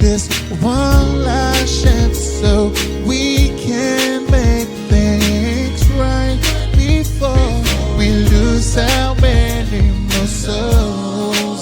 this one last chance so we can make things right before we lose our many more souls.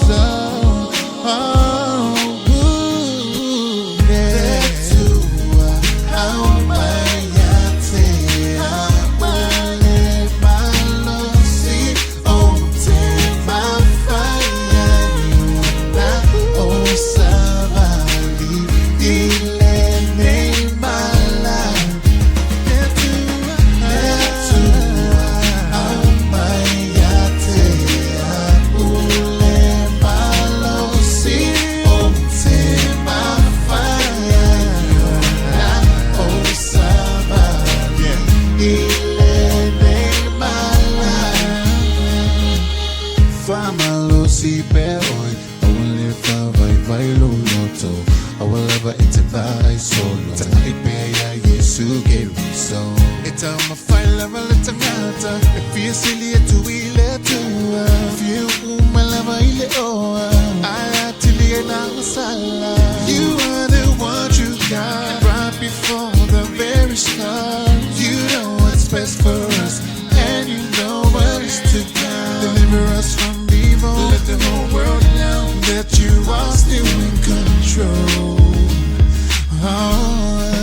Famalo si peoy, awali vai luluto, awalava itabai solo. Tonight beya Yesu geriso. Ita mafaila valetangata, ifisili etu ile tua. Fiu umalava ile oa, ayatili na masala. You are the one true God, right before the very start. You know what's best for us, and you know what is to come. Deliver us from evil, let the whole world know that you are still in control. Oh,